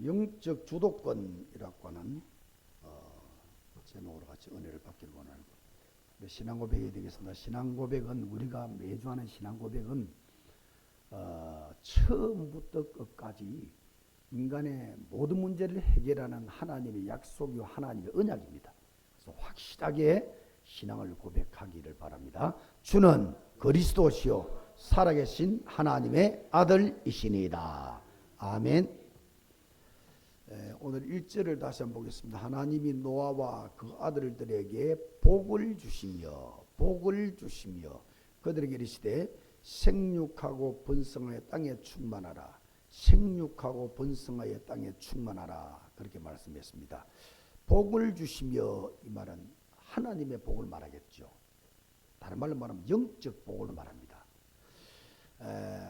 영적 주도권이라고 하는 제목으로 같이 은혜를 받기를 원하는 신앙 고백이 되겠습니다. 신앙 고백은 우리가 매주 하는 신앙 고백은 처음부터 끝까지 인간의 모든 문제를 해결하는 하나님의 약속이요 하나님의 언약입니다. 그래서 확실하게 신앙을 고백하기를 바랍니다. 주는 그리스도시요 살아계신 하나님의 아들이시니이다. 아멘. 오늘 1절을 다시 한번 보겠습니다. 하나님이 노아와 그 아들들에게 복을 주시며 그들에게 이르시되 생육하고 번성하여 땅에 충만하라. 생육하고 번성하여 땅에 충만하라. 그렇게 말씀했습니다. 복을 주시며, 이 말은 하나님의 복을 말하겠죠. 다른 말로 말하면 영적 복을 말합니다.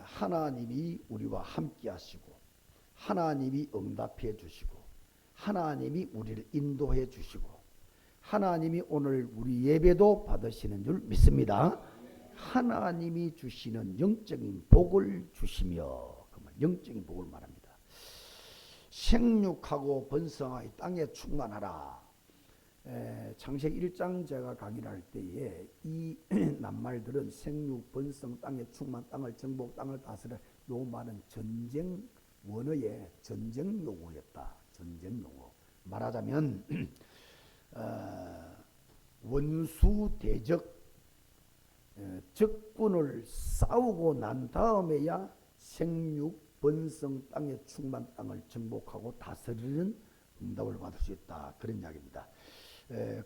하나님이 우리와 함께 하시고 하나님이 응답해 주시고 하나님이 우리를 인도해 주시고 하나님이 오늘 우리 예배도 받으시는 줄 믿습니다. 하나님이 주시는 영적인 복을 주시며, 영적인 복을 말합니다. 생육하고 번성하여 땅에 충만하라. 창세기 1장 제가 강의를 할 때에 이 낱말들은 생육, 번성, 땅에 충만, 땅을 정복, 땅을 다스려, 요 말은 전쟁 원어의 전쟁 용어였다. 전쟁 용어. 말하자면 원수 대적 적군을 싸우고 난 다음에야 생육, 번성, 땅의 충만, 땅을 정복하고 다스리는 응답을 받을 수 있다. 그런 이야기입니다.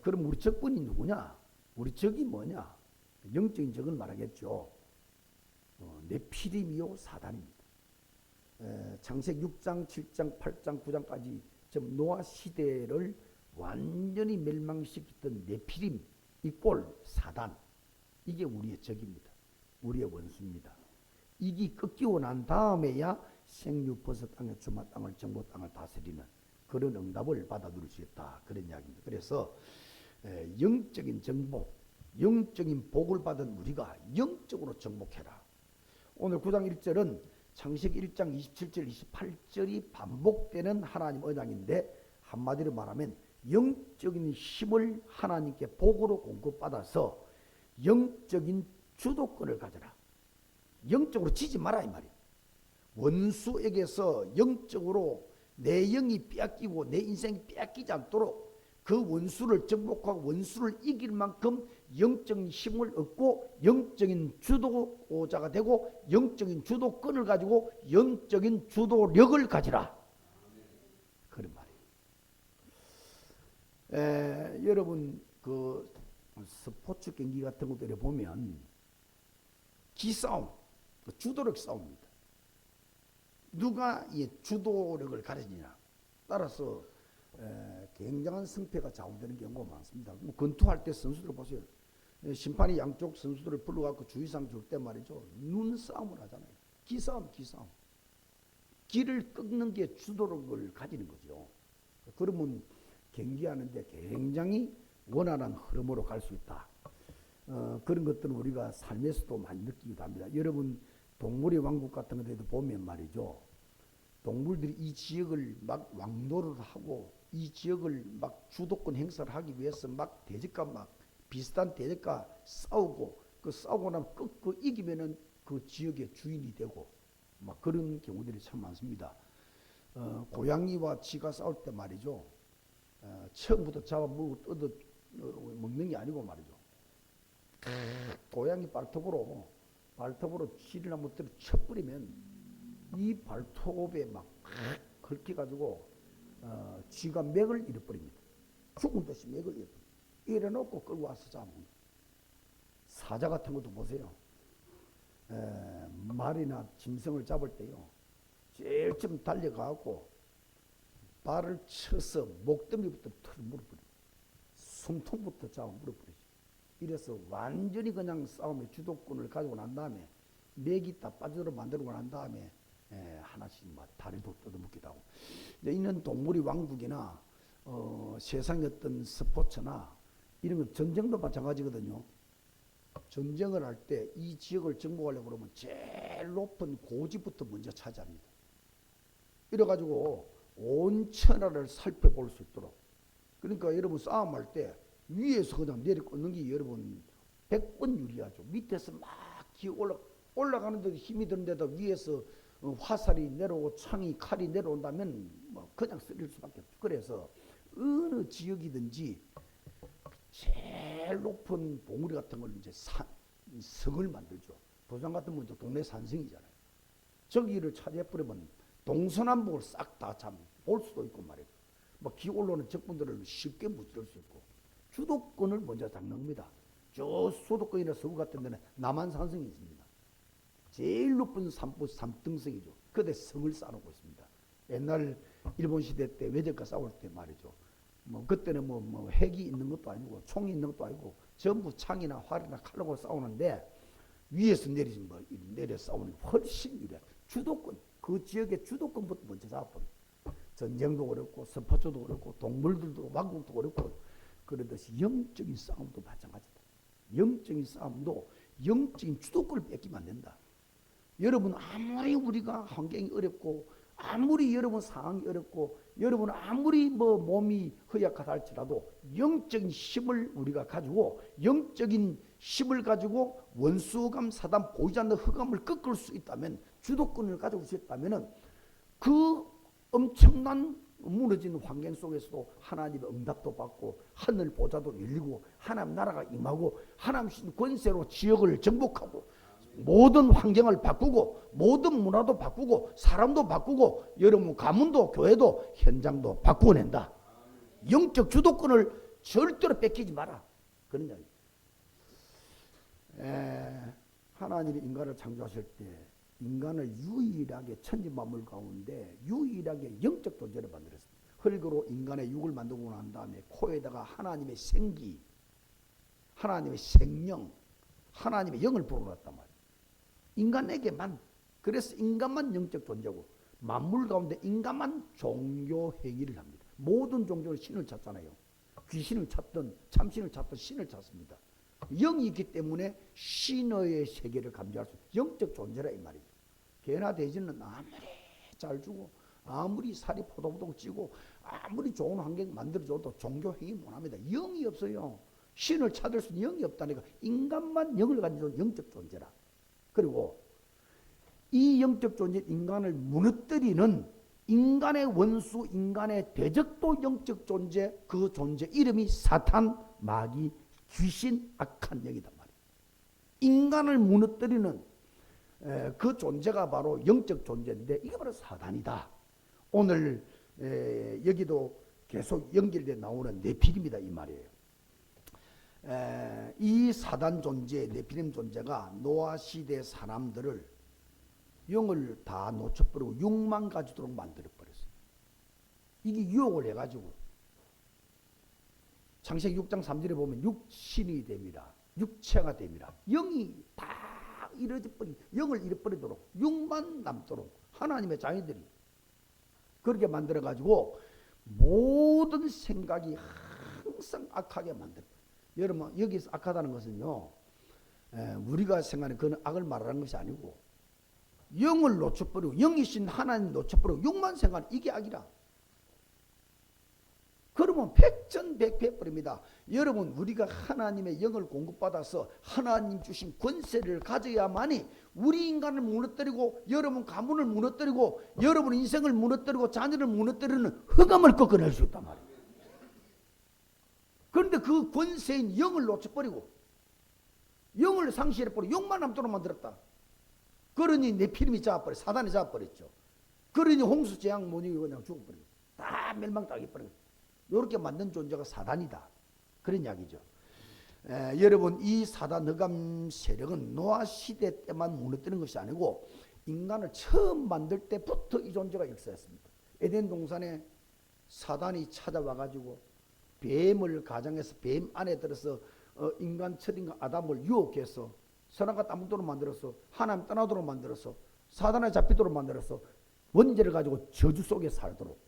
그럼 우리 적군이 누구냐? 우리 적이 뭐냐? 영적인 적은 말하겠죠. 네피림이요 사단입니다. 창세기 6장, 7장, 8장, 9장까지 노아 시대를 완전히 멸망시켰던 네피림, 이 꼴 사단, 이게 우리의 적입니다. 우리의 원수입니다. 이게 꺾이고 난 다음에야 생육, 버섯, 땅의 주마, 땅을 정복, 땅을 다스리는 그런 응답을 받아들일 수 있다. 그런 이야기입니다. 그래서 영적인 정복, 영적인 복을 받은 우리가 영적으로 정복해라. 오늘 9장 1절은 창세기 1장 27절 28절이 반복되는 하나님 언약인데, 한마디로 말하면 영적인 힘을 하나님께 복으로 공급받아서 영적인 주도권을 가져라. 영적으로 지지 마라 이 말이에요. 원수에게서 영적으로 내 영이 빼앗기고 내 인생이 빼앗기지 않도록 그 원수를 정복하고 원수를 이길 만큼 영적인 힘을 얻고 영적인 주도자가 되고 영적인 주도권을 가지고 영적인 주도력을 가지라. 그런 말이에요. 여러분 그 스포츠 경기 같은 것들에 보면 기싸움, 주도력 싸움입니다. 누가 이 주도력을 가르치냐 따라서 굉장한 승패가 좌우되는 경우가 많습니다. 뭐 권투할 때 선수들 보세요. 심판이 양쪽 선수들을 불러갖고 주의상 줄 때 말이죠. 눈싸움을 하잖아요. 기싸움. 길을 꺾는 게 주도력을 가지는 거죠. 그러면 경기하는데 굉장히 원활한 흐름으로 갈 수 있다. 그런 것들은 우리가 삶에서도 많이 느끼기도 합니다. 여러분 동물의 왕국 같은 데도 보면 말이죠. 동물들이 이 지역을 막 왕노를 하고 이 지역을 막 주도권 행사를 하기 위해서 막 대적과 막 비슷한 대적과 싸우고 그 싸우고 나면 그 이기면은 그 지역의 주인이 되고 막 그런 경우들이 참 많습니다. 고양이와 쥐가 싸울 때 말이죠. 처음부터 잡아먹고 뜯어 먹는 게 아니고 말이죠. 고양이 발톱으로 쥐를 한번 때려 쳐버리면 이 발톱에 막 긁혀가지고 쥐가 맥을 잃어버립니다. 죽은 듯이 맥을 잃어버립니다. 이래놓고 끌고 와서 잡아먹는. 사자 같은 것도 보세요. 말이나 짐승을 잡을 때요. 제일 좀 달려가고 발을 쳐서 목덜미부터 털 물어버립니다. 숨통부터 잡아 물어버리죠. 이래서 완전히 그냥 싸움의 주도권을 가지고 난 다음에 맥이 다 빠지도록 만들고 난 다음에 하나씩 막 다리도 뜯어먹기도 하고. 이는 동물의 왕국이나 세상의 어떤 스포츠나 이런 건 전쟁도 마찬가지거든요. 전쟁을 할 때 이 지역을 정복하려고 그러면 제일 높은 고지부터 먼저 차지합니다. 이래가지고 온 천하를 살펴볼 수 있도록. 그러니까 여러분 싸움할 때 위에서 그냥 내려꽂는 게 여러분 100번 유리하죠. 밑에서 막 기어 올라가는데도 힘이 드는데도 위에서 화살이 내려오고 창이 칼이 내려온다면 뭐 그냥 쓰릴 수밖에 없죠. 그래서 어느 지역이든지 제일 높은 봉우리 같은 걸 이제 성을 만들죠. 도장 같은 건 동네 산성이잖아요. 저기를 차지해버리면 동서남북을 싹 다 참 볼 수도 있고 말이죠. 막 기어 올라오는 적군들을 쉽게 무찌를 수 있고 주도권을 먼저 잡는 겁니다. 저 수도권이나 서구 같은 데는 남한산성이 있습니다. 제일 높은 산부 3등성이죠. 그때 성을 쌓아놓고 있습니다. 옛날 일본 시대 때 외적과 싸울 때 말이죠. 뭐 그때는 뭐 핵이 있는 것도 아니고 총이 있는 것도 아니고 전부 창이나 활이나 칼로 싸우는데 위에서 내려 싸우는 게 훨씬 유리해. 주도권, 그 지역의 주도권부터 먼저 잡아버려. 전쟁도 어렵고 스포츠도 어렵고 동물들도 왕국도 어렵고 그러듯이 영적인 싸움도 마찬가지다. 영적인 싸움도 영적인 주도권을 뺏기면 안 된다. 여러분 아무리 우리가 환경이 어렵고 아무리 여러분 상황이 어렵고 여러분 아무리 뭐 몸이 허약하다 할지라도 영적인 힘을 우리가 가지고 영적인 힘을 가지고 원수감 사단 보이지 않는 흑암을 꺾을 수 있다면 주도권을 가지고 수 있다면 그 엄청난 무너지는 환경 속에서도 하나님의 응답도 받고 하늘 보좌도 열리고 하나님 나라가 임하고 하나님 권세로 지역을 정복하고 모든 환경을 바꾸고 모든 문화도 바꾸고 사람도 바꾸고 여러분 가문도 교회도 현장도 바꾸어낸다. 영적 주도권을 절대로 뺏기지 마라. 그런 이야기. 하나님이 인간을 창조하실 때 인간을 유일하게 천지만물 가운데 유일하게 영적 존재를 만들었습니다. 흙으로 인간의 육을 만들고 난 다음에 코에다가 하나님의 생기, 하나님의 생명, 하나님의 영을 불어넣었단 말이에요. 인간에게만. 그래서 인간만 영적 존재고 만물 가운데 인간만 종교 행위를 합니다. 모든 종교는 신을 찾잖아요. 귀신을 찾든 참신을 찾든 신을 찾습니다. 영이 있기 때문에 신의 세계를 감지할 수 있는 영적 존재라 이 말이죠. 개나 돼지는 아무리 잘 주고 아무리 살이 포동포동 찌고 아무리 좋은 환경 만들어줘도 종교 행위 못합니다. 영이 없어요. 신을 찾을 수 있는 영이 없다니까. 인간만 영을 가진 영적 존재라. 그리고 이 영적 존재 인간을 무너뜨리는 인간의 원수 인간의 대적도 영적 존재 그 존재 이름이 사탄 마귀 귀신 악한 영이단 말이에요. 인간을 무너뜨리는 그 존재가 바로 영적 존재인데 이게 바로 사단이다. 오늘 여기도 계속 연결돼 나오는 네피림이다 이 말이에요. 이 사단 존재 네피림 존재가 노아 시대 사람들을 영을 다 놓쳐버리고 육만 가지도록 만들어버렸어요. 이게 유혹을 해가지고 창세기 6장 3절에 보면 육신이 됩니다. 육체가 됩니다. 영이 다 잃어버린 영을 잃어버리도록 육만 남도록 하나님의 자녀들이 그렇게 만들어가지고 모든 생각이 항상 악하게 만들어요. 여러분 여기서 악하다는 것은요 우리가 생각하는 그런 악을 말하는 것이 아니고 영을 놓쳐버리고 영이신 하나님 놓쳐버리고 육만 생각하는 이게 악이라. 그러면 백전백패버립니다. 여러분 우리가 하나님의 영을 공급받아서 하나님 주신 권세를 가져야만이 우리 인간을 무너뜨리고 여러분 가문을 무너뜨리고 여러분 인생을 무너뜨리고 자녀를 무너뜨리는 흑암을 꺾어낼 수 있단 말이에요. 그런데 그 권세인 영을 놓쳐버리고 영을 상실해버리고 영만 남도록 만들었다. 그러니 네피림이 잡아버려 사단이 잡아버렸죠. 그러니 홍수재앙 못 이기고 그냥 죽어버리고 다 멸망당해버리고 이렇게 만든 존재가 사단이다. 그런 이야기죠. 여러분 이 사단 흑암 세력은 노아 시대 때만 무너뜨리는 것이 아니고 인간을 처음 만들 때부터 이 존재가 역사했습니다. 에덴 동산에 사단이 찾아와가지고 뱀을 가장해서 뱀 안에 들어서 인간 첫인간 아담을 유혹해서 선악과 따먹도록 만들어서 하나님 떠나도록 만들어서 사단에 잡히도록 만들어서 원죄를 가지고 저주 속에 살도록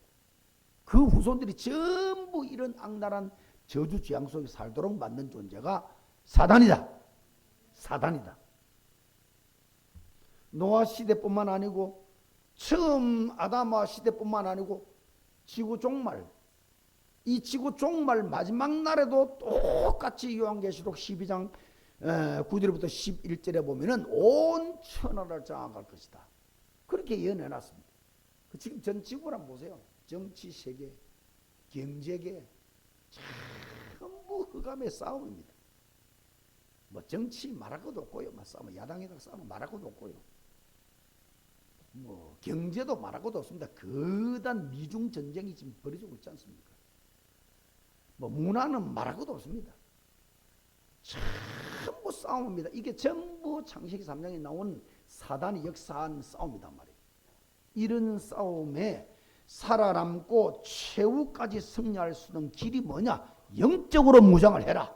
그 후손들이 전부 이런 악랄한 저주 재앙 속에 살도록 만든 존재가 사단이다. 사단이다. 노아 시대뿐만 아니고 처음 아담아 시대뿐만 아니고 지구 종말, 이 지구 종말 마지막 날에도 똑같이 요한계시록 12장 9절부터 11절에 보면은 온 천하를 장악할 것이다. 그렇게 예언해놨습니다. 지금 전 지구를 한번 보세요. 정치 세계, 경제계 전부 흑암의 싸움입니다. 뭐 정치 말할 것도 없고요. 싸움 야당에다 싸우면 말할 것도 없고요. 뭐 경제도 말할 것도 없습니다. 거대한 미중 전쟁이 지금 벌어지고 있지 않습니까? 뭐 문화는 말할 것도 없습니다. 전부 싸움입니다. 이게 전부 창세기 3장에 나온 사단이 역사한 싸움이단 말이에요. 이런 싸움에 살아남고 최후까지 승리할 수 있는 길이 뭐냐? 영적으로 무장을 해라.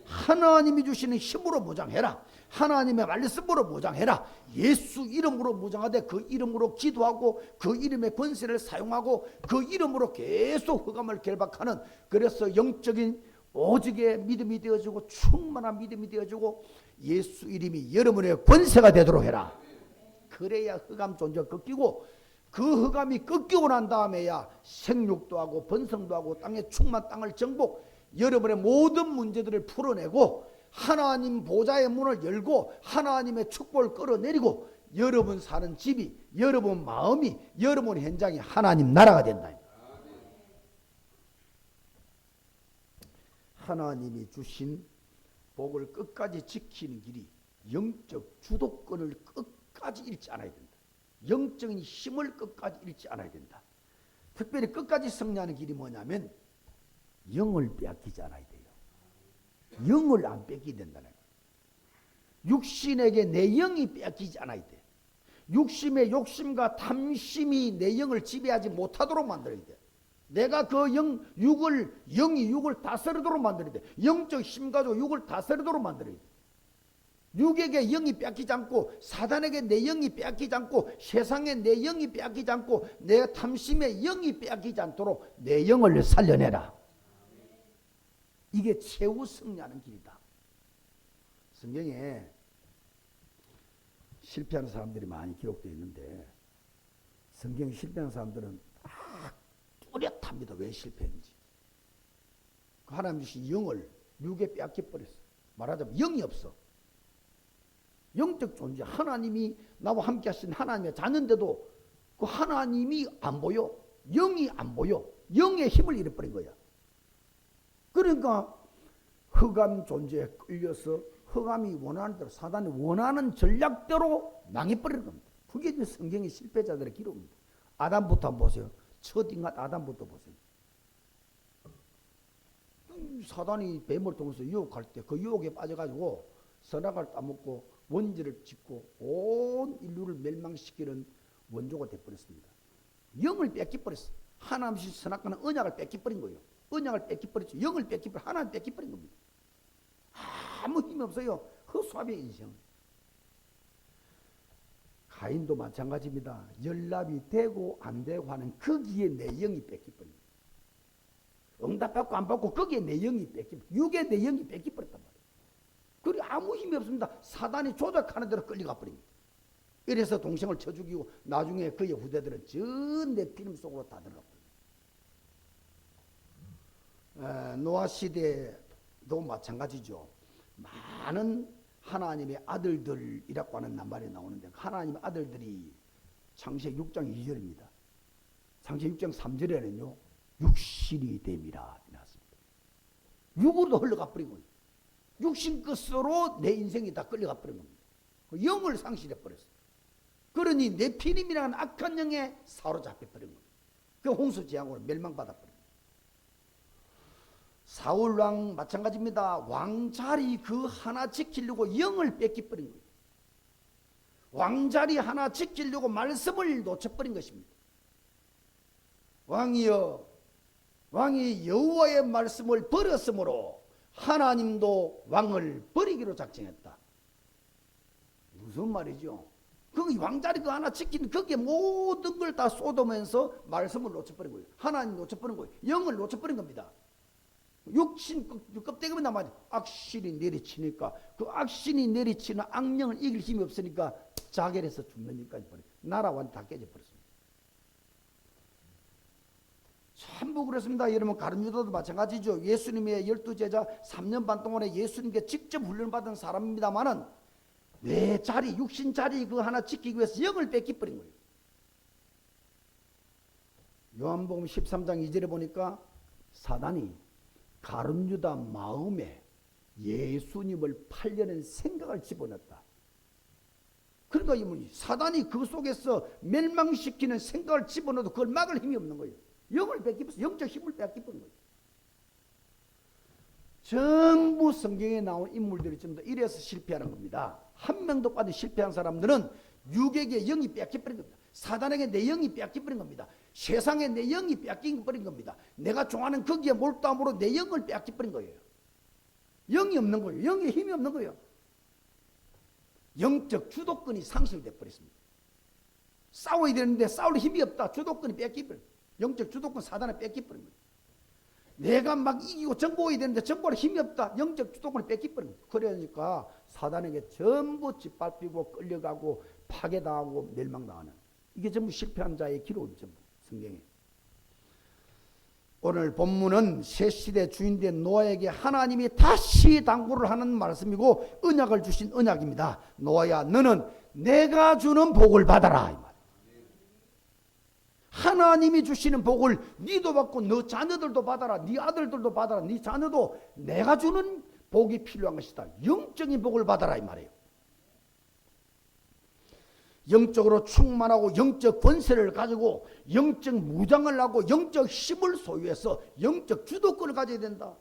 하나님이 주시는 힘으로 무장해라. 하나님의 말씀으로 무장해라. 예수 이름으로 무장하되 그 이름으로 기도하고 그 이름의 권세를 사용하고 그 이름으로 계속 흑암을 결박하는, 그래서 영적인 오직의 믿음이 되어지고 충만한 믿음이 되어지고 예수 이름이 여러분의 권세가 되도록 해라. 그래야 흑암 존재가 꺾이고, 그 흑암이 꺾이고 난 다음에야 생육도 하고 번성도 하고 땅의 충만 땅을 정복, 여러분의 모든 문제들을 풀어내고 하나님 보좌의 문을 열고 하나님의 축복을 끌어내리고 여러분 사는 집이, 여러분 마음이, 여러분 현장이 하나님 나라가 된다. 하나님이 주신 복을 끝까지 지키는 길이 영적 주도권을 끝까지 잃지 않아야 된다. 영적인 힘을 끝까지 잃지 않아야 된다. 특별히 끝까지 승리하는 길이 뭐냐면 영을 빼앗기지 않아야 돼요. 영을 안 뺏기게 된다는 거예요. 육신에게 내 영이 빼앗기지 않아야 돼. 육심의 욕심과 탐심이 내 영을 지배하지 못하도록 만들어야 돼. 내가 그 영이 육을 다스리도록 만들어야 돼. 영적 힘 가지고 육을 다스리도록 만들어야 돼. 육에게 영이 빼앗기지 않고, 사단에게 내 영이 빼앗기지 않고, 세상에 내 영이 빼앗기지 않고, 내 탐심에 영이 빼앗기지 않도록 내 영을 살려내라. 이게 최후 승리하는 길이다. 성경에 실패하는 사람들이 많이 기록되어 있는데, 성경에 실패하는 사람들은 다 뚜렷합니다. 왜 실패했는지. 하나님 주신 영을 육에 빼앗겨버렸어. 말하자면 영이 없어. 영적 존재, 하나님이 나와 함께 하신 하나님의 자녀인데도 그 하나님이 안 보여. 영이 안 보여. 영의 힘을 잃어버린 거야. 그러니까 흑암 존재에 끌려서 흑암이 원하는 대로, 사단이 원하는 전략대로 망해버리는 겁니다. 그게 이제 성경의 실패자들의 기록입니다. 아담부터 한번 보세요. 첫 인간 아담부터 보세요. 사단이 뱀을 통해서 유혹할 때 그 유혹에 빠져가지고 선악을 따먹고 원죄를 짓고 온 인류를 멸망시키는 원조가 되어버렸습니다. 영을 뺏겨버렸어요. 하나님이 선악과는 언약을 뺏겨버린 거예요. 언약을 뺏겨버렸죠. 영을 뺏겨버린, 하나님 뺏겨버린 겁니다. 아무 힘이 없어요. 허수아비의 인생. 가인도 마찬가지입니다. 연락이 되고 안 되고 하는 거기에 내 영이 뺏겨버린 거예요. 응답받고 안 받고 거기에 내 영이 뺏겨버린, 육에 내 영이 뺏겨버렸단 말이에요. 그리고 아무 힘이 없습니다. 사단이 조작하는 대로 끌려가 버립니다. 이래서 동생을 쳐 죽이고 나중에 그의 후대들은 전 네피림 속으로 다 들어가 버립니다. 노아 시대도 마찬가지죠. 많은 하나님의 아들들이라고 하는 낱말이 나오는데, 하나님의 아들들이 창세기 6장 2절입니다. 창세기 6장 3절에는요 육신이 됨이라 나왔습니다. 육으로도 흘러가 버린 거예요. 육신 끝으로 내 인생이 다 끌려가 버린 겁니다. 영을 상실해 버렸어요. 그러니 네피림이라는 악한 영에 사로잡혀 버린 겁니다. 그 홍수 재앙으로 멸망받아 버린 겁니다. 사울 왕 마찬가지입니다. 왕자리 그 하나 지키려고 영을 뺏겨버린 거예요. 왕자리 하나 지키려고 말씀을 놓쳐버린 것입니다. 왕이 여호와의 말씀을 버렸으므로 하나님도 왕을 버리기로 작정했다. 무슨 말이죠? 그 왕자리 그 하나 지키는 거기에 모든 걸 다 쏟으면서 말씀을 놓쳐버린 거예요. 하나님 놓쳐버린 거예요. 영을 놓쳐버린 겁니다. 육신 껍데기만 남아지 악신이 내리치니까, 그 악신이 내리치는 악령을 이길 힘이 없으니까 자결해서 죽는 일까지 버려. 나라와 다 깨져버렸습니다. 전부 그렇습니다. 여러분 가룟 유다도 마찬가지죠. 예수님의 12제자 3년 반 동안에 예수님께 직접 훈련받은 사람입니다만은 내 자리, 육신 자리 그 하나 지키기 위해서 영을 뺏기버린 거예요. 요한복음 13장 2절에 보니까 사단이 가룟 유다 마음에 예수님을 팔려는 생각을 집어넣었다. 그러니까 이 사단이 그 속에서 멸망시키는 생각을 집어넣어도 그걸 막을 힘이 없는 거예요. 영을 뺏기면서 영적 힘을 뺏기버린 거예요. 전부 성경에 나온 인물들이 전부 다 이래서 실패하는 겁니다. 한 명도 빠져 실패한 사람들은 육에게 영이 뺏겨버린 겁니다. 사단에게 내 영이 뺏겨버린 겁니다. 세상에 내 영이 뺏겨버린 겁니다. 내가 좋아하는 거기에 몰두함으로 내 영을 뺏겨버린 거예요. 영이 없는 거예요. 영의 힘이 없는 거예요. 영적 주도권이 상실돼 버렸습니다. 싸워야 되는데 싸울 힘이 없다. 주도권이 뺏겨버린 거예요. 영적 주도권 사단에 뺏겨버린 거예요. 내가 막 이기고 정복해야 되는데 정복할 힘이 없다. 영적 주도권을 뺏겨버린 거예요. 그러니까 사단에게 전부 짓밟히고 끌려가고 파괴당하고 멸망당하는, 이게 전부 실패한 자의 기록이죠. 성경에. 오늘 본문은 새 시대 주인된 노아에게 하나님이 다시 당부를 하는 말씀이고 언약을 주신 언약입니다. 노아야, 너는 내가 주는 복을 받아라, 이 말. 하나님이 주시는 복을 니도 받고 너 자녀들도 받아라. 네 아들들도 받아라. 네 자녀도 내가 주는 복이 필요한 것이다. 영적인 복을 받아라, 이 말이에요. 영적으로 충만하고 영적 권세를 가지고 영적 무장을 하고 영적 힘을 소유해서 영적 주도권을 가져야 된다.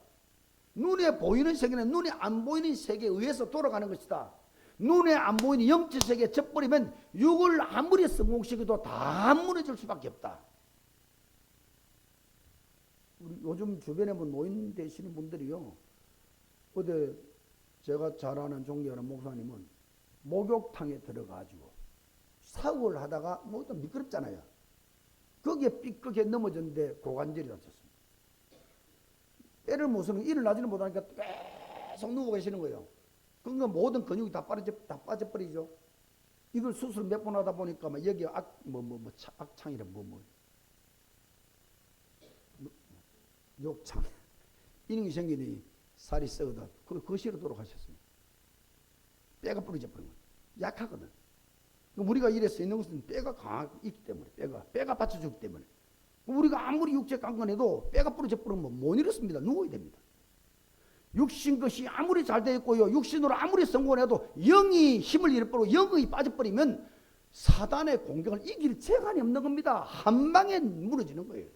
눈에 보이는 세계는 눈에 안 보이는 세계에 의해서 돌아가는 것이다. 눈에 안 보이는 영적 세계에 젖버리면 육을 아무리 성공시켜도 다 무너질 수밖에 없다. 우리 요즘 주변에 노인 되시는 분들이요, 어제 제가 잘 아는 존경하는 목사님은 목욕탕에 들어가지고 사고를 하다가 뭐 좀 미끄럽잖아요. 거기에 삐끗하게 넘어졌는데 고관절이 다쳤습니다. 때를 못 쓰면 일어나지는 못하니까 계속 누워 계시는 거예요. 그러니까 모든 근육이 다 빠져버리죠. 이걸 수술 몇 번 하다 보니까 막 여기 악창이라 욕창 이런 게 생기니 살이 썩어다 거실로 돌아가셨습니다. 뼈가 부러져 버린 거예요. 약하거든. 우리가 이래 서 있는 것은 뼈가 강하기 때문에, 뼈가 받쳐주기 때문에. 우리가 아무리 육체 강건해도 뼈가 부러져 버리면 못 일어섭니다. 누워야 됩니다. 육신 것이 아무리 잘 되어 있고요, 육신으로 아무리 성공해도 영이 힘을 잃어버리고 영이 빠져버리면 사단의 공격을 이길 재간이 없는 겁니다. 한 방에 무너지는 거예요.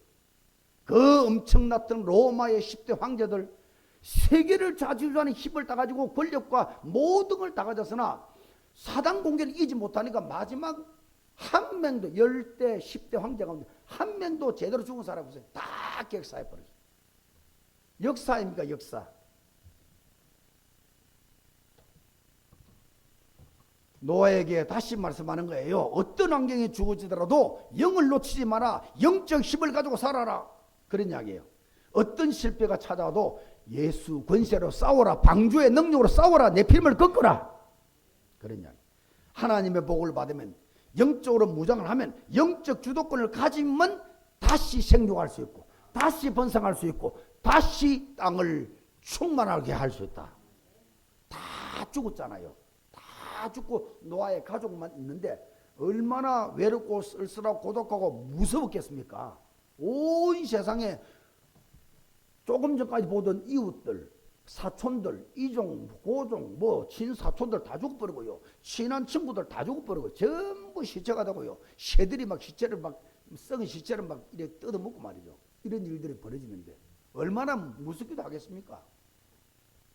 그 엄청났던 로마의 10대 황제들, 세계를 좌지우지하는 힘을 다 가지고 권력과 모든 걸 다 가졌으나 사단 공격을 이기지 못하니까 마지막 한 명도 10대 10대 황제 가운데 한 명도 제대로 죽은 사람이 없어요. 다 객사해버렸어요. 역사입니까? 역사. 노아에게 다시 말씀하는 거예요. 어떤 환경이 주어지더라도 영을 놓치지 마라. 영적 힘을 가지고 살아라. 그런 이야기예요. 어떤 실패가 찾아와도 예수 권세로 싸워라. 방주의 능력으로 싸워라. 내 필름을 꺾어라. 그런 이야기. 하나님의 복을 받으면, 영적으로 무장을 하면, 영적 주도권을 가지면 다시 생존할 수 있고, 다시 번성할 수 있고, 다시 땅을 충만하게 할 수 있다. 다 죽었잖아요. 다 죽고 노아의 가족만 있는데 얼마나 외롭고 쓸쓸하고 고독하고 무서웠겠습니까? 온 세상에 조금 전까지 보던 이웃들, 사촌들, 이종, 고종, 친사촌들 다 죽어버리고요. 친한 친구들 다 죽어버리고 전부 시체가 되고요. 새들이 막 시체를 썩은 시체를 막 이렇게 뜯어먹고 말이죠. 이런 일들이 벌어지는데 얼마나 무섭기도 하겠습니까?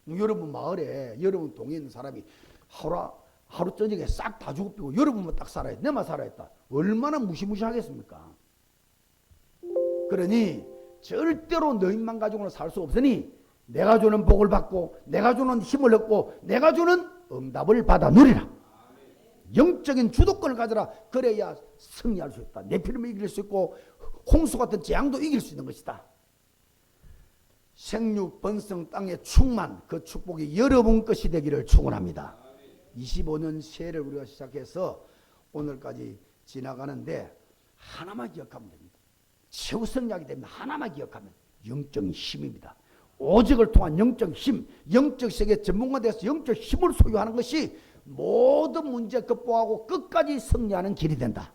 여러분 마을에, 여러분 동에 있는 사람이 하루 저녁에 싹 다 죽어버리고 여러분만 딱 살아야, 내만 살아있다. 얼마나 무시무시하겠습니까? 그러니 절대로 너희만 가지고는 살 수 없으니 내가 주는 복을 받고 내가 주는 힘을 얻고 내가 주는 응답을 받아 누리라. 영적인 주도권을 가져라. 그래야 승리할 수 있다. 네피림을 이길 수 있고 홍수 같은 재앙도 이길 수 있는 것이다. 생육 번성 땅의 충만, 그 축복이 여러분 것이 되기를 축원합니다. 25년 새해를 우리가 시작해서 오늘까지 지나가는데 하나만 기억하면 됩니다. 최후 승리하게 되면 하나만 기억하면 영적 힘입니다. 오직을 통한 영적 힘, 영적 세계 전문가 돼서 영적 힘을 소유하는 것이 모든 문제 극복하고 끝까지 승리하는 길이 된다.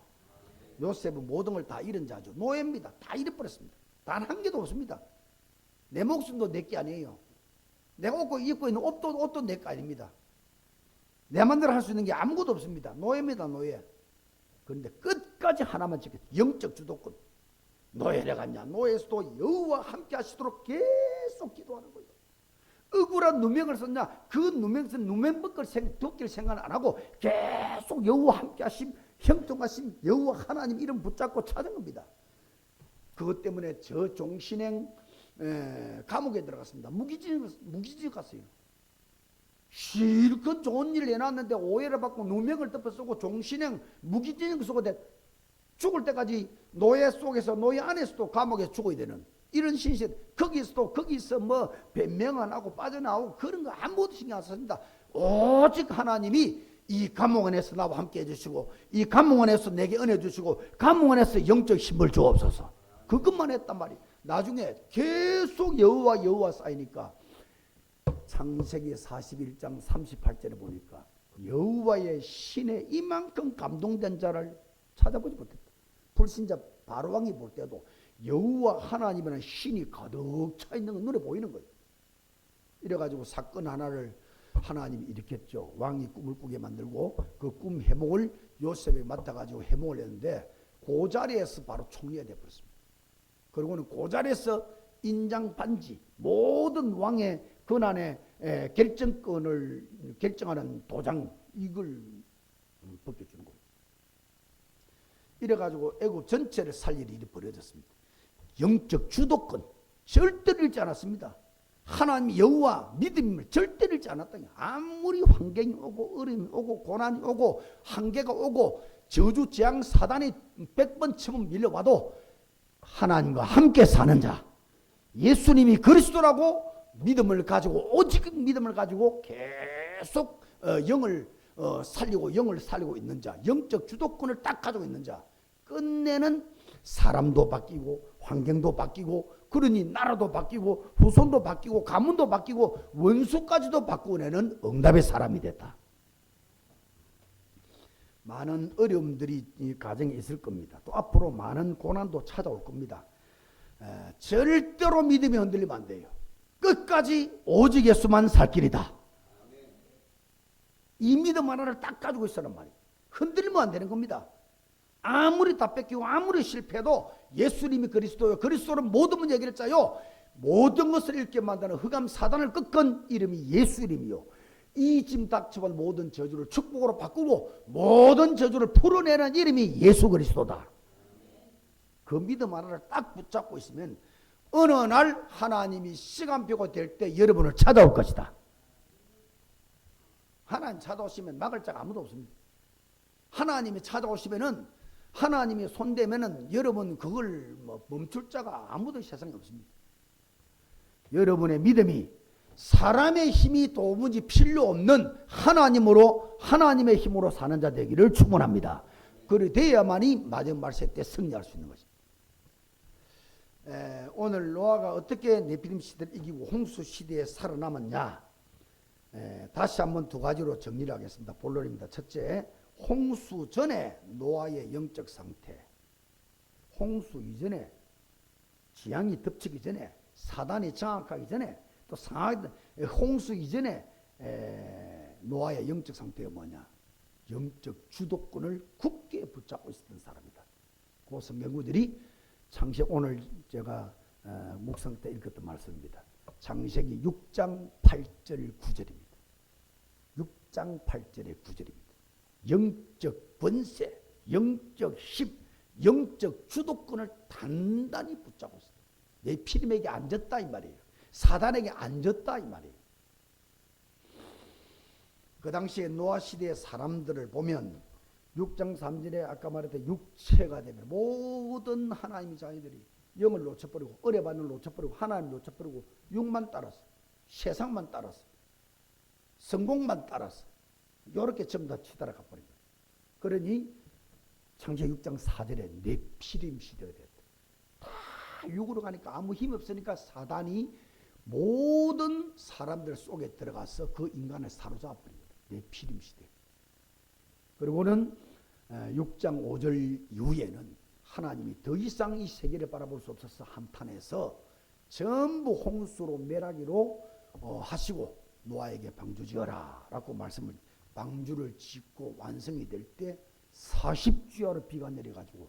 요셉은 모든 걸 다 잃은 자죠. 노예입니다. 다 잃어버렸습니다. 단 한 개도 없습니다. 내 목숨도 내 게 아니에요. 내가 입고 있는 옷도 내 게 아닙니다. 내 맘대로 할 수 있는 게 아무것도 없습니다. 노예입니다. 노예. 그런데 끝까지 하나만 지켰다. 영적 주도권. 노예를 갔냐? 노예에서도 여호와 함께 하시도록 계속 기도하는 거예요. 억울한 누명을 썼냐? 그 누명에서 누명 벗길 생각 안 하고 계속 여호와 함께 하심, 형통하심, 여호와 하나님 이름 붙잡고 찾은 겁니다. 그것 때문에 저 종신행 감옥에 들어갔습니다. 무기징역 갔어요. 실컷 좋은 일을 해놨는데 오해를 받고 누명을 덮어 쓰고 종신행 무기징역 쓰고 죽을 때까지 노예 속에서 노예 안에서도 감옥에서 죽어야 되는 이런 신세. 거기서 뭐 변명 안 하고 빠져나오고 그런 거 아무것도 신경 안 썼습니다. 오직 하나님이 이 감옥 안에서 나와 함께 해주시고 이 감옥 안에서 내게 은혜 주시고 감옥 안에서 영적 힘을 주옵소서. 그것만 했단 말이에요. 나중에 계속 여호와 쌓이니까 창세기 41장 38절에 보니까 여호와의 신에 이만큼 감동된 자를 찾아보지 못했다. 불신자 바로왕이 볼 때도 여호와 하나님이라는 신이 가득 차 있는 건 눈에 보이는 거예요. 이래가지고 사건 하나를 하나님이 일으켰죠. 왕이 꿈을 꾸게 만들고 그 꿈 해몽을 요셉에 맡아가지고 해몽을 했는데 그 자리에서 바로 총리가 되어버렸습니다. 그리고는 그 자리에서 인장 반지 모든 왕의 권한의 결정권을 결정하는 도장 이걸 벗겨주는 거예요. 이래가지고 애국 전체를 살릴 일이 벌어졌습니다. 영적 주도권 절대로 잃지 않았습니다. 하나님 여호와 믿음을 절대로 잃지 않았다. 아무리 환경이 오고 어려움이 오고 고난이 오고 한계가 오고 저주 재앙 사단이 100번 치면 밀려와도 하나님과 함께 사는 자 예수님이 그리스도라고 믿음을 가지고 오직 믿음을 가지고 계속 영을 살리고 있는 자 영적 주도권을 딱 가지고 있는 자 끝내는 사람도 바뀌고 환경도 바뀌고 그러니 나라도 바뀌고 후손도 바뀌고 가문도 바뀌고 원수까지도 바꾸어내는 응답의 사람이 됐다. 많은 어려움들이 이 가정에 있을 겁니다. 또 앞으로 많은 고난도 찾아올 겁니다. 절대로 믿음이 흔들리면 안 돼요. 끝까지 오직 예수만 살 길이다. 이 믿음 하나를 딱 가지고 있으란 말이에요. 흔들리면 안 되는 겁니다. 아무리 다 뺏기고 아무리 실패해도 예수님이 그리스도요. 그리스도는 모든 문제 해결자요. 모든 것을 잃게 만드는 흑암 사단을 꺾은 이름이 예수 이름이요. 이 짐 닥쳐온 모든 저주를 축복으로 바꾸고 모든 저주를 풀어내는 이름이 예수 그리스도다. 그 믿음 하나를 딱 붙잡고 있으면 어느 날 하나님이 시간표가 될 때 여러분을 찾아올 것이다. 하나님 찾아오시면 막을 자가 아무도 없습니다. 하나님이 찾아오시면은 하나님이 손대면은 여러분 그걸 멈출 자가 아무도 세상에 없습니다. 여러분의 믿음이 사람의 힘이 도무지 필요 없는 하나님으로 하나님의 힘으로 사는 자 되기를 축원합니다. 그리 되어야만이 마지막 말세 때 승리할 수 있는 것입니다. 오늘 노아가 어떻게 네피림 시대를 이기고 홍수 시대에 살아남았냐 다시 한번 두 가지로 정리를 하겠습니다. 본론입니다. 첫째, 홍수 전에 노아의 영적 상태, 홍수 이전에 지향이 덮치기 전에 사단이 장악하기 전에 또 홍수 이전에 노아의 영적 상태가 뭐냐? 영적 주도권을 굳게 붙잡고 있었던 사람이다. 그 성경구절이 창세기 오늘 제가 묵상 때 읽었던 말씀입니다. 창세기 6장 8절 9절입니다. 6장 8절의 9절입니다. 영적 권세, 영적 힘, 영적 주도권을 단단히 붙잡고 있습니다. 내 피림에게 앉았다 이 말이에요. 사단에게 앉았다 이 말이에요. 그 당시에 노아 시대의 사람들을 보면 6장 3절에 아까 말했던 육체가 되면 모든 하나님의 자녀들이 영을 놓쳐버리고 의뢰받는 놓쳐버리고 하나님 놓쳐버리고 육만 따랐어. 세상만 따랐어. 성공만 따랐어. 이렇게 전부 다 치달아 가버린 거예요. 그러니 창세기 6장 4절에 네피림 시대가 됐다. 다 육으로 가니까 아무 힘 없으니까 사단이 모든 사람들 속에 들어가서 그 인간을 사로잡아버린 거예요. 네피림 시대. 그리고는 6장 5절 이후에는 하나님이 더 이상 이 세계를 바라볼 수 없어서 한탄해서 전부 홍수로 멸하기로 하시고 노아에게 방주 지어라 라고 말씀을, 방주를 짓고 완성이 될 때 40주야로 비가 내려가지고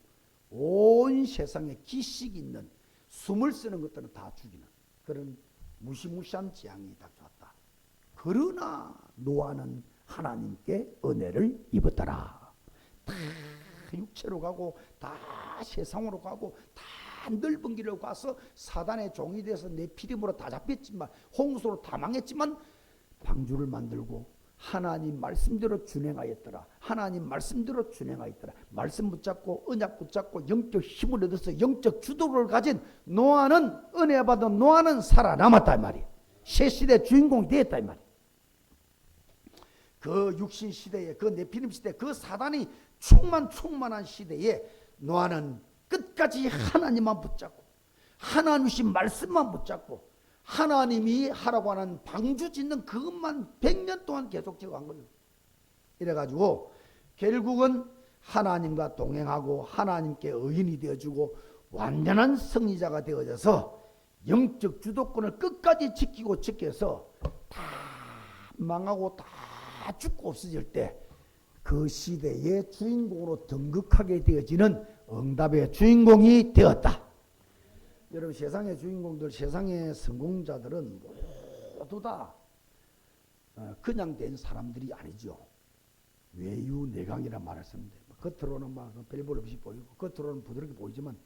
온 세상에 기식 있는 숨을 쓰는 것들은 다 죽이는 그런 무시무시한 재앙이 닥쳐왔다. 그러나 노아는 하나님께 은혜를 입었더라. 다 육체로 가고 다 세상으로 가고 다 넓은 길을 가서 사단의 종이 돼서 네피림으로 다 잡혔지만, 홍수로 다 망했지만 방주를 만들고 하나님 말씀대로 준행하였더라. 하나님 말씀대로 준행하였더라. 말씀 붙잡고 언약 붙잡고 영적 힘을 얻어서 영적 주도를 가진 노아는, 은혜 받은 노아는 살아남았다 이 말이에요. 새 시대 주인공이 되었다 이 말이에요. 그 육신 시대에, 그 네피림 시대, 그 사단이 충만한 시대에 노아는 끝까지 하나님만 붙잡고 하나님이신 말씀만 붙잡고 하나님이 하라고 하는 방주 짓는 그것만 100년 동안 계속 지어간 거예요. 이래가지고 결국은 하나님과 동행하고 하나님께 의인이 되어주고 완전한 승리자가 되어져서 영적 주도권을 끝까지 지켜서 다 망하고 다 죽고 없어질 때 그 시대의 주인공으로 등극하게 되어지는 응답의 주인공이 되었다. 여러분, 세상의 주인공들, 세상의 성공자들은 모두 다 그냥 된 사람들이 아니죠. 외유내강이란 말을 쓰는데 겉으로는 막 별볼 없이 보이고 겉으로는 부드럽게 보이지만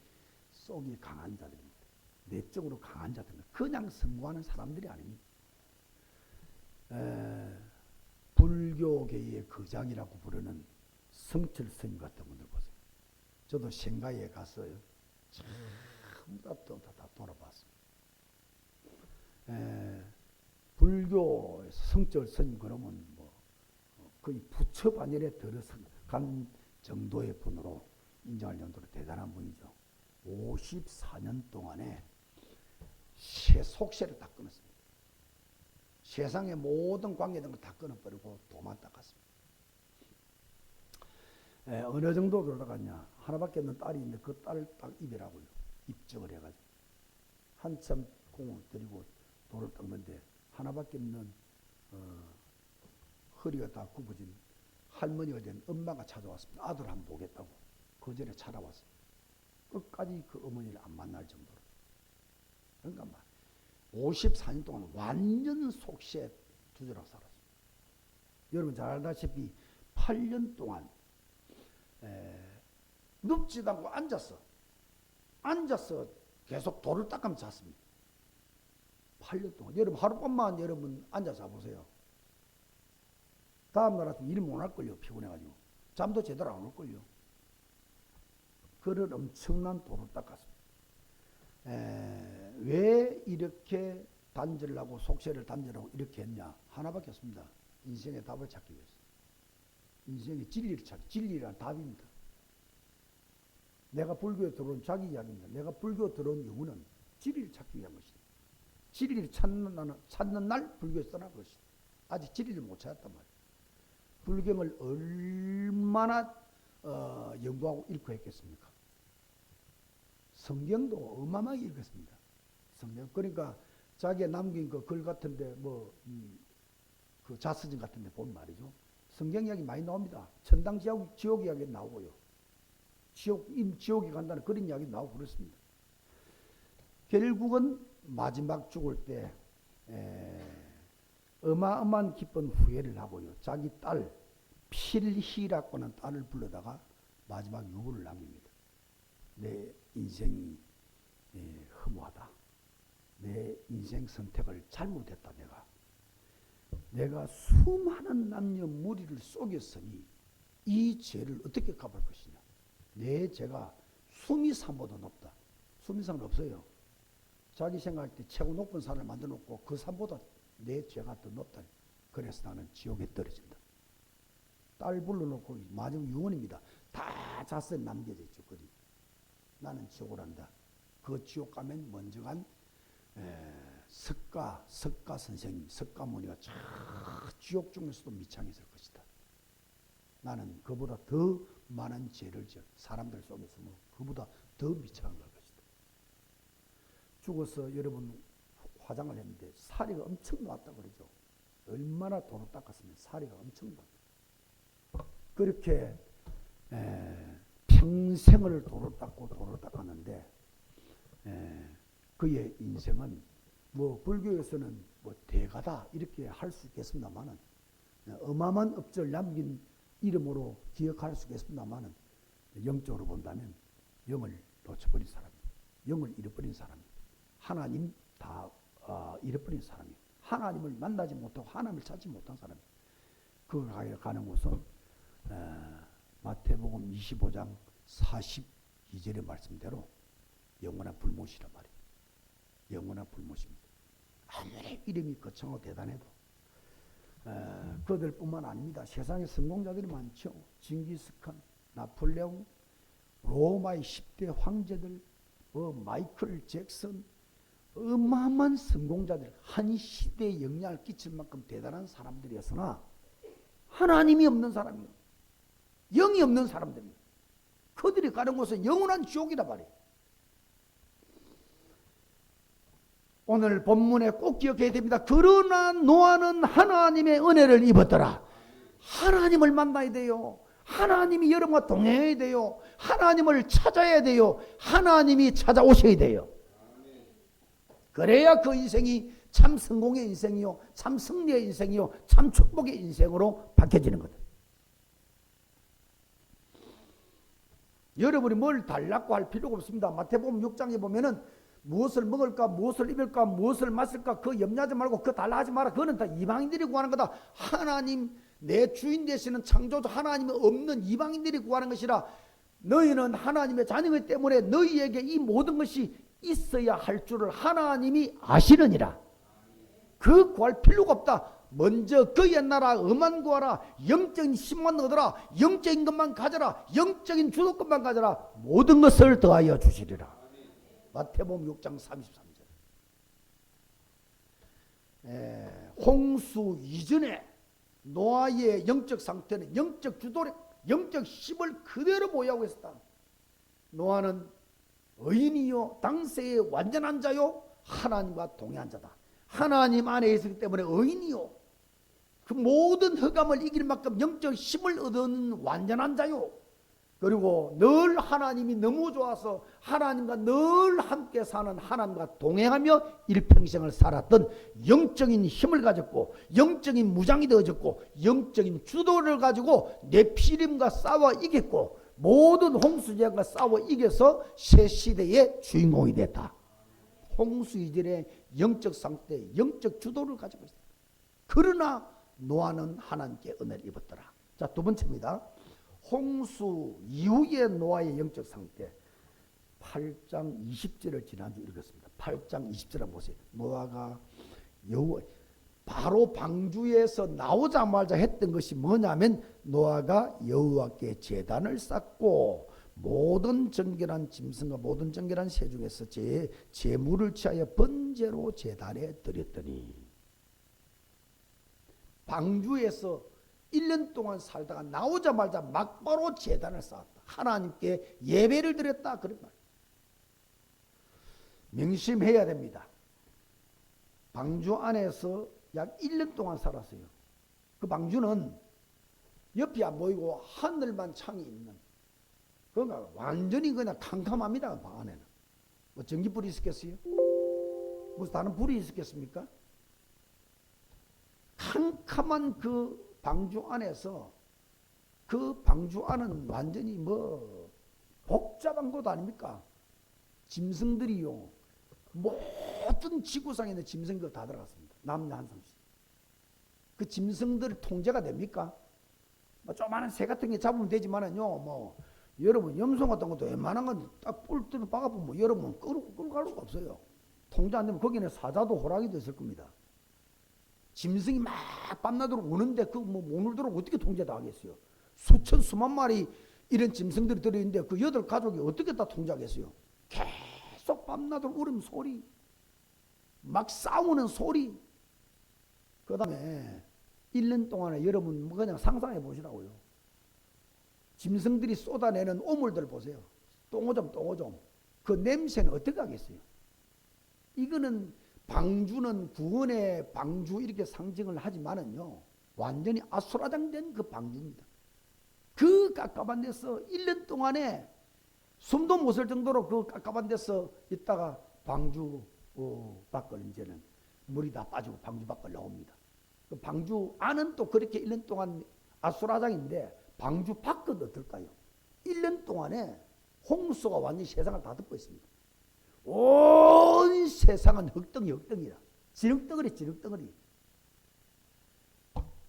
속이 강한 자들입니다. 내적으로 강한 자들입니다. 그냥 성공하는 사람들이 아닙니다. 불교계의 거장이라고 부르는 성철 스님 같은 분들 보세요. 저도 생가에 갔어요. 전부 다 돌아봤습니다. 불교에서 성철 스님 그러면 뭐 거의 부처 반열에 들어간 정도의 분으로 인정할 정도로 대단한 분이죠. 54년 동안에 속세를 다 끊었습니다. 세상의 모든 관계된 걸 다 끊어버리고 도만 닦았습니다. 어느 정도 돌아갔냐. 하나밖에 없는 딸이 있는데 그 딸을 딱 입이라고요. 입적을 해가지고 한참 공을 들이고 돌을 닦는데 하나밖에 없는 허리가 다 굽어진 할머니가 된 엄마가 찾아왔습니다. 아들 한번 보겠다고 거절에 찾아왔습니다. 끝까지 그 어머니를 안 만날 정도로. 그러니까 막 54년 동안 완전 속세 두드러 살았습니다. 여러분 잘 알다시피 8년 동안 눕지도 않고 앉아서 계속 돌을 닦으면서 잤습니다. 8년 동안. 여러분 하룻밤만 여러분 앉아서 보세요. 다음날 아침 일 못 할걸요. 피곤해가지고. 잠도 제대로 안 올걸요. 그런 엄청난 돌을 닦았습니다. 왜 이렇게 단절을 하고 속세를 단절하고 이렇게 했냐. 하나밖에 없습니다. 인생의 답을 찾기 위해서. 인생의 진리를 찾기. 진리란 답입니다. 내가 불교에 들어온 자기 이야기입니다. 내가 불교에 들어온 이유는 진리를 찾기 위한 것이다. 진리를 찾는 날 불교에 떠날 것이다. 아직 진리를 못 찾았단 말이에요. 불경을 얼마나 연구하고 읽고 했겠습니까? 성경도 어마어마하게 읽었습니다. 성경. 그러니까 자기가 남긴 그 글 같은데 그 자서전 같은데 보면 말이죠. 성경 이야기 많이 나옵니다. 천당 지옥 이야기 나오고요. 지옥에 간다는 그런 이야기 나오고 그렇습니다. 결국은 마지막 죽을 때 어마어마한 기쁜 후회를 하고요. 자기 딸 필희라고 하는 딸을 불러다가 마지막 유언을 남깁니다. 내 인생이 허무하다. 내 인생 선택을 잘못했다. 내가 수많은 남녀 무리를 속였으니 이 죄를 어떻게 갚을 것이냐. 내 죄가 수미산보다 높다. 수미산은 없어요. 자기 생각할 때 최고 높은 산을 만들어 놓고 그 산보다 내 죄가 더 높다. 그래서 나는 지옥에 떨어진다. 딸 불러놓고 마지막 유언입니다. 다 자서에 남겨져 있죠. 글이. 나는 지옥을 한다. 그 지옥 가면 먼저 간 석가 선생님, 석가모니가 저 지옥 중에서도 미창했을 것이다. 나는 그보다 더 많은 죄를 지은 사람들 속에서 뭐 그보다 더 미창한 걸 것이다. 죽어서 여러분 화장을 했는데 사리가 엄청 나왔다 그러죠. 얼마나 도로 닦았으면 사리가 엄청 났다. 그렇게 평생을 도로 닦았는데 그의 인생은 뭐 불교에서는 뭐 대가다 이렇게 할 수 있겠습니다만은 어마어마한 업적을 남긴 이름으로 기억할 수 있겠습니다만은 영적으로 본다면 영을 놓쳐버린 사람이에요. 영을 잃어버린 사람이에요. 하나님 다 잃어버린 사람이에요. 하나님을 만나지 못하고 하나님을 찾지 못한 사람이에요. 그 가는 곳은 마태복음 25장 42절의 말씀대로 영원한 불못이란 말이에요. 영원한 불못입니다. 아무리 이름이 거창하고 대단해도 그들뿐만 아닙니다. 세상에 성공자들이 많죠. 징기스칸, 나폴레옹, 로마의 10대 황제들, 마이클 잭슨, 어마어마한 성공자들, 한 시대에 영향을 끼칠 만큼 대단한 사람들이었으나 하나님이 없는 사람이에요. 영이 없는 사람들입니다. 그들이 가는 곳은 영원한 지옥이다 말이에요. 오늘 본문에 꼭 기억해야 됩니다. 그러나 노아는 하나님의 은혜를 입었더라. 하나님을 만나야 돼요. 하나님이 여러분과 동행해야 돼요. 하나님을 찾아야 돼요. 하나님이 찾아오셔야 돼요. 그래야 그 인생이 참 성공의 인생이요, 참 승리의 인생이요, 참 축복의 인생으로 바뀌어지는 거다. 여러분이 뭘 달라고 할 필요가 없습니다. 마태복음 6장에 보면은 무엇을 먹을까, 무엇을 입을까, 무엇을 마실까, 그거 염려하지 말고 그거 달라 하지 마라. 그거는 다 이방인들이 구하는 거다. 하나님, 내 주인 되시는 창조주 하나님이 없는 이방인들이 구하는 것이라. 너희는 하나님의 자녀이기 때문에 너희에게 이 모든 것이 있어야 할 줄을 하나님이 아시느니라. 그 구할 필요가 없다. 먼저 그의 나라 음만 구하라. 영적인 힘만 얻어라. 영적인 것만 가져라. 영적인 주도권만 가져라. 모든 것을 더하여 주시리라. 마태복음 6장 33절. 홍수 이전에 노아의 영적 상태는 영적 주도력, 영적 힘을 그대로 보유하고 있었다. 노아는 의인이요 당세의 완전한 자요 하나님과 동행한 자다. 하나님 안에 있었기 때문에 의인이요 그 모든 흑암을 이길 만큼 영적 힘을 얻은 완전한 자요. 그리고 늘 하나님이 너무 좋아서 하나님과 늘 함께 사는 하나님과 동행하며 일평생을 살았던 영적인 힘을 가졌고 영적인 무장이 되어졌고 영적인 주도를 가지고 네피림과 싸워 이겼고 모든 홍수재앙과 싸워 이겨서 새 시대의 주인공이 됐다. 홍수 이전의 영적 상태, 영적 주도를 가지고 있다. 그러나 노아는 하나님께 은혜를 입었더라. 자, 두 번째입니다. 홍수 이후의 노아의 영적 상태. 8장 20절을 지난주 읽었습니다. 8장 20절 한번 보세요. 노아가 바로 방주에서 나오자마자 했던 것이 뭐냐면 노아가 여호와께 제단을 쌓고 모든 정결한 짐승과 모든 정결한 새 중에서 제물을 취하여 번제로 제단에 드렸더니 방주에서 1년 동안 살다가 나오자마자 막바로 제단을 쌓았다. 하나님께 예배를 드렸다. 그런 말. 명심해야 됩니다. 방주 안에서 약 1년 동안 살았어요. 그 방주는 옆이 안 보이고 하늘만 창이 있는. 그러니까 완전히 그냥 캄캄합니다. 방 안에는. 뭐 전기불이 있었겠어요? 무슨 다른 불이 있었겠습니까? 캄캄한 그 방주 안에서 그 방주 안은 완전히 뭐 복잡한 곳 아닙니까? 짐승들이요. 모든 지구상에 있는 짐승들 다 들어갔습니다. 남녀 한 사람씩. 그 짐승들 통제가 됩니까? 뭐 조그마한 새 같은 게 잡으면 되지만은요. 뭐 여러분 염소 같은 것도 웬만한 건 딱 뿔 뜯어 박아보면 뭐 여러분 끌고 갈 수가 없어요. 통제 안 되면 거기는 사자도 호랑이도 있을 겁니다. 짐승이 막 밤낮으로 우는데 그 뭐 오늘도록 어떻게 통제다 하겠어요? 수천 수만 마리 이런 짐승들이 들어있는데 그 8가족이 어떻게 다 통제하겠어요? 계속 밤낮으로 울음 소리, 막 싸우는 소리. 그 다음에 1년 동안에 여러분 그냥 상상해 보시라고요. 짐승들이 쏟아내는 오물들 보세요. 똥오줌 똥오줌. 그 냄새는 어떻게 하겠어요? 이거는 방주는 구원의 방주 이렇게 상징을 하지만은요, 완전히 아수라장된 그 방주입니다. 그 깝깝한 데서 1년 동안에 숨도 못 쉴 정도로 그 깝깝한 데서 있다가 방주 밖을 이제는 물이 다 빠지고 방주 밖을 나옵니다. 그 방주 안은 또 그렇게 1년 동안 아수라장인데 방주 밖은 어떨까요? 1년 동안에 홍수가 완전히 세상을 다 덮고 있습니다. 온 세상은 흙덩이라. 진흙덩어리, 진흙덩어리.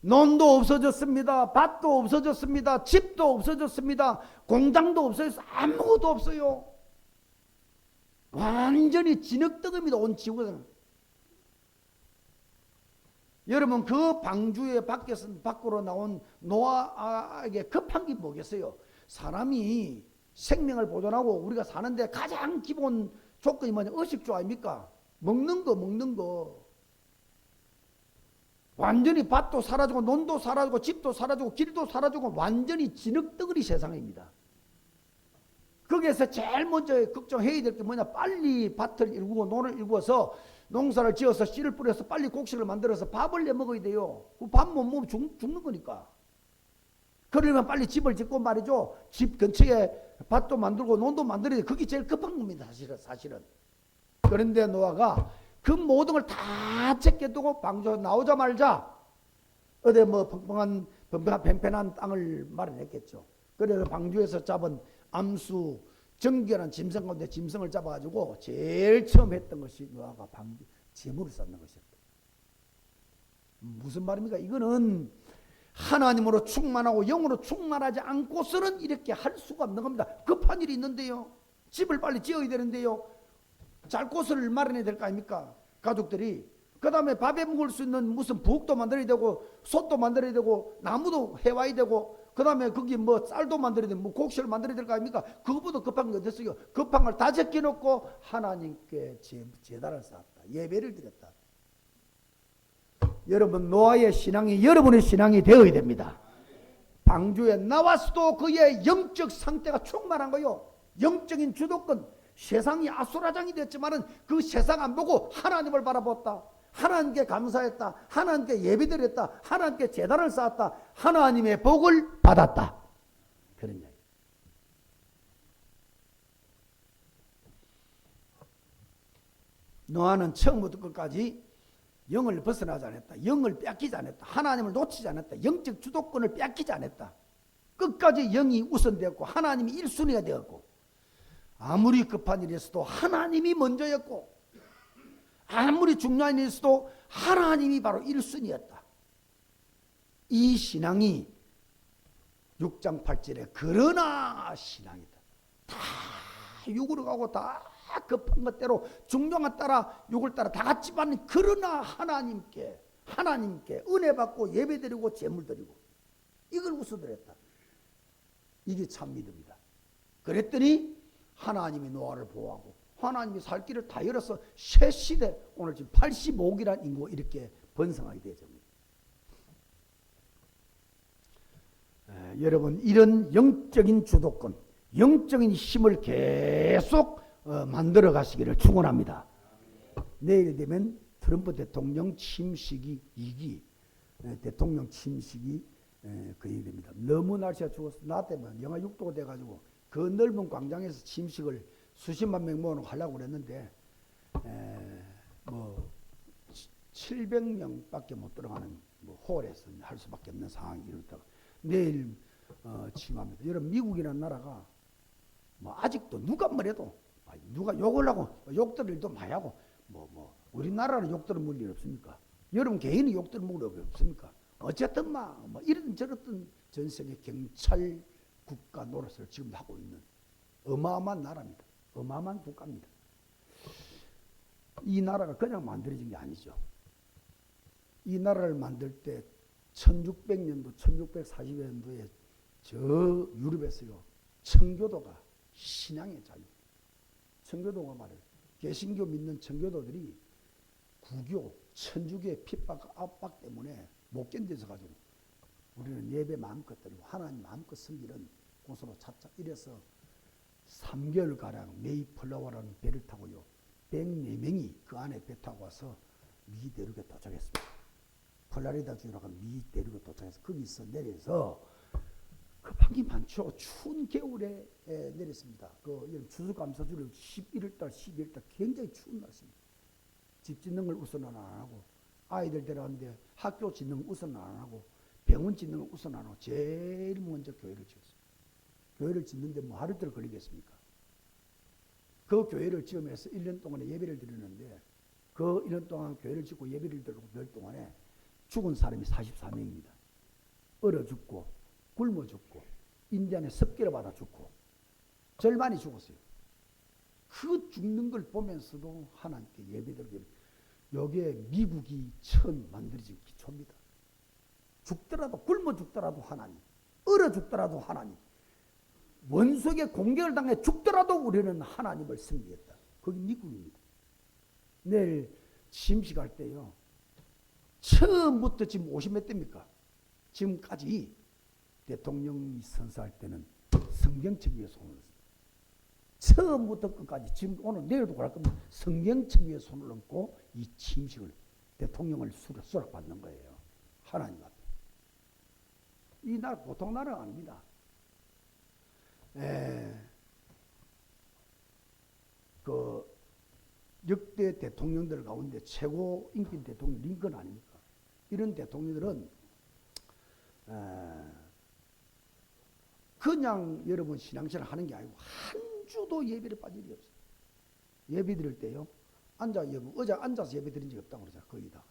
논도 없어졌습니다. 밭도 없어졌습니다. 집도 없어졌습니다. 공장도 없어졌어요. 아무것도 없어요. 완전히 진흙덩어리입니다. 온 지구에서는. 여러분 그 방주의 밖으로 나온 노아에게 급한 게 뭐겠어요? 사람이 생명을 보존하고 우리가 사는데 가장 기본 조건이 뭐냐? 의식주 아닙니까? 먹는 거. 완전히 밭도 사라지고 논도 사라지고 집도 사라지고 길도 사라지고 완전히 진흙덩어리 세상입니다. 거기에서 제일 먼저 걱정해야 될 게 뭐냐? 빨리 밭을 일구고 논을 일구어서 농사를 지어서 씨를 뿌려서 빨리 곡식을 만들어서 밥을 내 먹어야 돼요. 밥 못 먹으면 죽는 거니까. 그러려면 빨리 집을 짓고 말이죠. 집 근처에 밭도 만들고 논도 만들어야 돼. 그게 제일 급한 겁니다. 사실은. 그런데 노아가 그 모든 걸 다 제껴두고 방주 나오자마자 어디 뭐 펑펑한 팽팽한 땅을 마련했겠죠. 그래서 방주에서 잡은 암수 정결한 짐승 가운데 짐승을 잡아가지고 제일 처음 했던 것이 노아가 방주 제물을 쌓는 것이었다. 무슨 말입니까? 이거는 하나님으로 충만하고 영으로 충만하지 않고서는 이렇게 할 수가 없는 겁니다. 급한 일이 있는데요. 집을 빨리 지어야 되는데요. 잘 곳을 마련해야 될 거 아닙니까? 가족들이. 그 다음에 밥에 먹을 수 있는 무슨 부엌도 만들어야 되고 솥도 만들어야 되고 나무도 해와야 되고 그 다음에 거기 뭐 쌀도 만들어야 되고 뭐 곡식을 만들어야 될 거 아닙니까? 그거보다 급한 게 어딨어요? 급한 걸 다 제껴놓고 하나님께 제단을 쌓았다. 예배를 드렸다. 여러분 노아의 신앙이 여러분의 신앙이 되어야 됩니다. 방주에 나왔어도 그의 영적 상태가 충만한 거요. 영적인 주도권. 세상이 아수라장이 됐지만은 그 세상 안 보고 하나님을 바라봤다. 하나님께 감사했다. 하나님께 예배드렸다. 하나님께 제단을 쌓았다. 하나님의 복을 받았다. 그런 얘기. 노아는 처음부터 끝까지 영을 벗어나지 않았다. 영을 뺏기지 않았다. 하나님을 놓치지 않았다. 영적 주도권을 뺏기지 않았다. 끝까지 영이 우선되었고 하나님이 1순위가 되었고 아무리 급한 일이 있어도 하나님이 먼저였고 아무리 중요한 일이 있어도 하나님이 바로 1순위였다. 이 신앙이 6장 8절에 그러나 신앙이다. 다 육으로 가고 다 급한 것대로 중요한 따라 육을 따라 다 같지만 그러나 하나님께 은혜 받고 예배드리고 제물드리고 이걸 우선드렸다. 이게 참 믿음이다. 그랬더니 하나님이 노아를 보호하고 하나님이 살 길을 다 열어서 새 시대 오늘 지금 85억이라는 인구가 이렇게 번성하게 되죠. 여러분 이런 영적인 주도권 영적인 힘을 계속 만들어 가시기를 축원합니다. 내일 되면 트럼프 대통령 침식이 2기 대통령 침식이 그 얘기입니다. 너무 날씨가 추워서 나 때문에 영하 6도가 돼가지고 그 넓은 광장에서 침식을 수십만 명 모으는 하려고 그랬는데 뭐 700명밖에 못 들어가는 뭐 홀에서 할 수밖에 없는 상황이 이렇다가 내일 침합니다. 여러분 미국이라는 나라가 뭐 아직도 누가 뭐래도 누가 욕을 하고 욕 들을 일도 많이 하고 뭐 우리나라는 욕 들을 일 없습니까? 여러분 개인이 욕 들을 일 없습니까? 어쨌든 뭐 이런 저런 전 세계 경찰 국가 노릇을 지금 하고 있는 어마어마한 나라입니다. 어마어마한 국가입니다. 이 나라가 그냥 만들어진 게 아니죠. 이 나라를 만들 때 1600년도, 1640년도에 저 유럽에서요. 청교도가 신앙의 자유. 청교도가 말해요. 개신교 믿는 청교도들이 구교, 천주교의 핍박, 압박 때문에 못 견뎌서 가지고 우리는 예배 마음껏 드리고 하나님 마음껏 섬기는 곳으로 찾자. 이래서 3개월가량 메이플라워라는 배를 타고요. 104명이 그 안에 배 타고 와서 미 대륙에 도착했습니다. 플라리다 주라고 미 대륙에 도착해서 거기서 내려서 급한 게 많죠. 추운 겨울에 내렸습니다. 그 추수감사주를 11월달, 12월달 굉장히 추운 날씨입니다. 집 짓는 걸 우선 안 하고 아이들 데려왔는데 학교 짓는 걸 우선 안 하고 병원 짓는 걸 우선 안 하고 제일 먼저 교회를 지었어요. 교회를 짓는데 뭐 하루 이틀 걸리겠습니까? 그 교회를 지으면서 1년 동안에 예배를 드리는데 그 1년 동안 교회를 짓고 예배를 드리고 별 동안에 죽은 사람이 44명입니다. 얼어 죽고 굶어 죽고 인디안에 습기를 받아 죽고 제일 많이 죽었어요. 그 죽는 걸 보면서도 하나님께 예배드리고 여기에 미국이 처음 만들어진 기초입니다. 죽더라도 굶어 죽더라도 하나님, 얼어 죽더라도 하나님, 원수에게 공격을 당해 죽더라도 우리는 하나님을 섬기겠다. 거기 미국입니다. 내일 취임식할 때요. 처음부터 지금 50몇 대입니까? 지금까지 대통령이 선서할 때는 성경책 위에 손을 얹습니다. 처음부터 끝까지 지금 오늘 내일도 그럴 겁니다. 성경책 위에 손을 얹고 이 취임식을 대통령을 수락받는 거예요. 하나님 앞에. 이 나라 보통 나라가 아닙니다. 그 역대 대통령들 가운데 최고 인기 대통령 링컨 아닙니까? 이런 대통령들은 그냥 여러분 신앙생활 하는 게 아니고 한 주도 예배를 빠질 일이 없어요. 예배 드릴 때요. 어제 앉아서 예배 드린 적이 없다고 그러잖아요. 거의 다.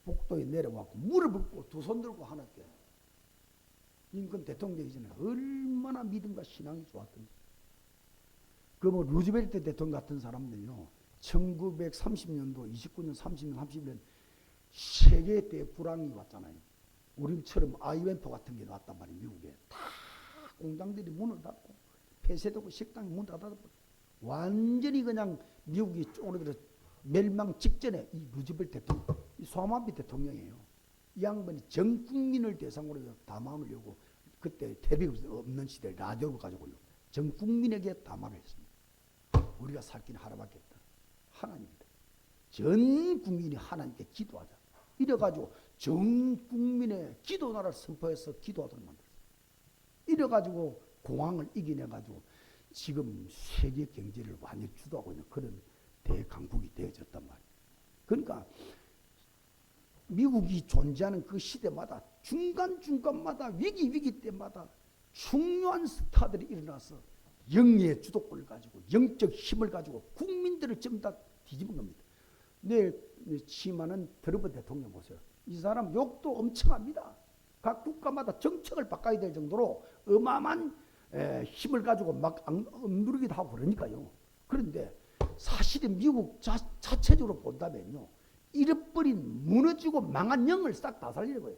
복도에 내려와서 물을 붓고 두 손 들고 하나님께. 링컨 대통령 되기 전에 얼마나 믿음과 신앙이 좋았던지. 그 뭐 루즈벨트 대통령 같은 사람들요. 1930년도, 29년, 30년, 31년 세계 대불황이 왔잖아요. 우리처럼 IMF 같은 게 왔단 말이에요. 미국에. 다 공장들이 문을 닫고 폐쇄되고 식당이 문 닫아버리고 완전히 그냥 미국이 쪼그라들어 멸망 직전에 이 루즈벨트 대통령, 이 소아마비 대통령이에요. 이 양반이 전 국민을 대상으로 담화를 열고 그때 텔레비전 없는 시대에 라디오를 가지고요. 전 국민에게 담화를 했습니다. 우리가 살 길은 하나밖에 없다. 하나님이다. 전 국민이 하나님께 기도하자. 이래가지고 전 국민의 기도 나라를 선포해서 기도하도록 만들었어요. 이래가지고 공황을 이겨내가지고 지금 세계 경제를 완전히 주도하고 있는 그런 대강국이 되어졌단 말이에요. 그러니까 미국이 존재하는 그 시대마다 중간중간마다 위기 때마다 중요한 스타들이 일어나서 영의 주도권을 가지고 영적 힘을 가지고 국민들을 전부 다 뒤집은 겁니다. 내일 취임하는 트럼프 대통령 보세요. 이 사람 욕도 엄청 합니다. 각 국가마다 정책을 바꿔야 될 정도로 어마어마한 힘을 가지고 막 억누르기도 하고 그러니까요. 그런데 사실은 미국 자체적으로 본다면요. 잃어버린 무너지고 망한 영을 싹 다 살리려고요.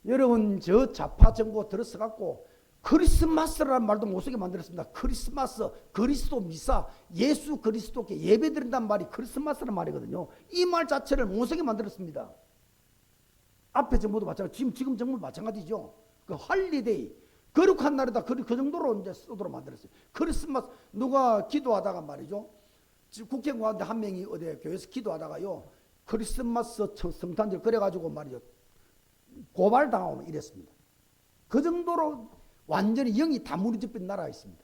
여러분 저 좌파 정부 들어서갖고 크리스마스라는 말도 못쓰게 만들었습니다. 크리스마스, 그리스도 미사, 예수 그리스도께 예배드린다는 말이 크리스마스라는 말이거든요. 이 말 자체를 못쓰게 만들었습니다. 앞에 정부도 마찬가지, 지금 정부도 마찬가지죠. 그 할리데이, 거룩한 날이다. 그 정도로 이제 쓰도록 만들었어요. 크리스마스, 누가 기도하다가 말이죠. 국회의원 한 명이 어디 교회에서 기도하다가요. 크리스마스 성탄절 그래가지고 말이죠. 고발당하고 이랬습니다. 그 정도로 완전히 영이 다 무너져버린 나라가 있습니다.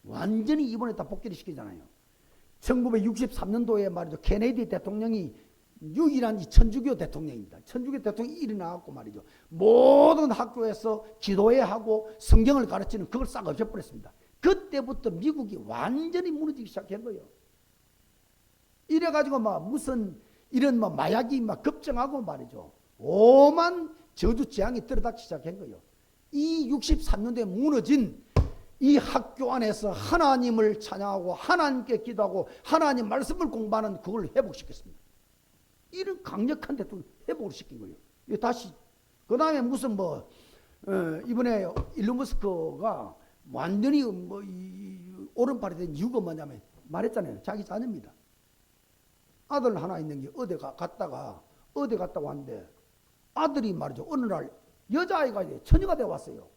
완전히 이번에 다 복귀를 시키잖아요. 1963년도에 말이죠. 케네디 대통령이 유일한 이 천주교 대통령입니다. 천주교 대통령이 일어나갖고 말이죠. 모든 학교에서 기도회 하고 성경을 가르치는 그걸 싹 없애버렸습니다. 그때부터 미국이 완전히 무너지기 시작한 거예요. 이래가지고 막 무슨 이런 뭐 마약이 막 급증하고 말이죠. 오만 저주 재앙이 들어닥치기 시작한 거예요. 이 63년도에 무너진 이 학교 안에서 하나님을 찬양하고 하나님께 기도하고 하나님 말씀을 공부하는 그걸 회복시켰습니다. 이런 강력한 대통령 회복을 시킨 거예요. 다시 그 다음에 무슨 뭐 이번에 일론 머스크가 완전히 뭐 오른팔이 된 이유가 뭐냐면 말했잖아요. 자기 자녀입니다. 아들 하나 있는 게 갔다가 왔는데 아들이 말이죠. 어느 날 여자아이가 처녀가 되어 왔어요.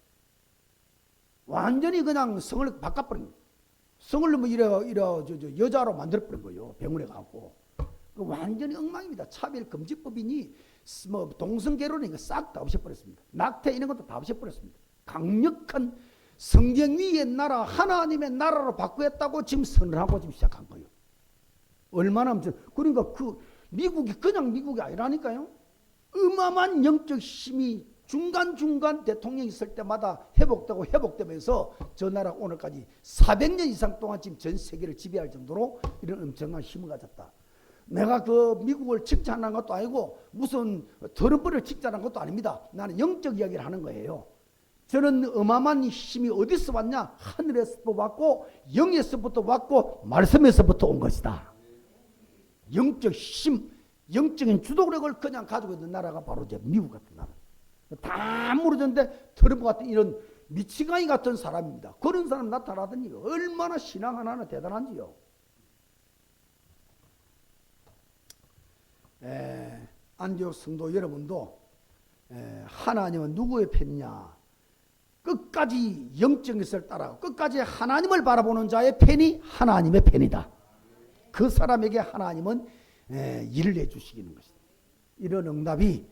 완전히 그냥 성을 바꿔버린 거예요. 성을 뭐 여자로 만들어버린 거예요. 병원에 가고. 완전히 엉망입니다. 차별금지법이니 뭐 동성결혼이니까 싹 다 없애버렸습니다. 낙태 이런 것도 다 없애버렸습니다. 강력한 성경 위의 나라, 하나님의 나라로 바꾸겠다고 지금 선언하고 지금 시작한 거예요. 얼마나 그러니까 그 미국이 그냥 미국이 아니라니까요. 어마어마한 영적 힘이 중간중간 대통령이 있을 때마다 회복되면서 저 나라가 오늘까지 400년 이상 동안 지금 전 세계를 지배할 정도로 이런 엄청난 힘을 가졌다. 내가 그 미국을 칭찬한 것도 아니고 무슨 더럽벌을 칭찬한 것도 아닙니다. 나는 영적 이야기를 하는 거예요. 저는 어마어마한 힘이 어디서 왔냐? 하늘에서부터 왔고 영에서부터 왔고 말씀에서부터 온 것이다. 영적 힘, 영적인 주도력을 그냥 가지고 있는 나라가 바로 이제 미국 같은 나라. 다 무너졌는데 트럼프 같은 이런 미치광이 같은 사람입니다. 그런 사람 나타나더니 얼마나 신앙 하나는 대단한지요. 안디옥 성도 여러분도 하나님은 누구의 편이냐? 끝까지 영적인 것을 따라가고 끝까지 하나님을 바라보는 자의 편이 하나님의 편이다. 그 사람에게 하나님은 일을 해주시기는 것이다. 이런 응답이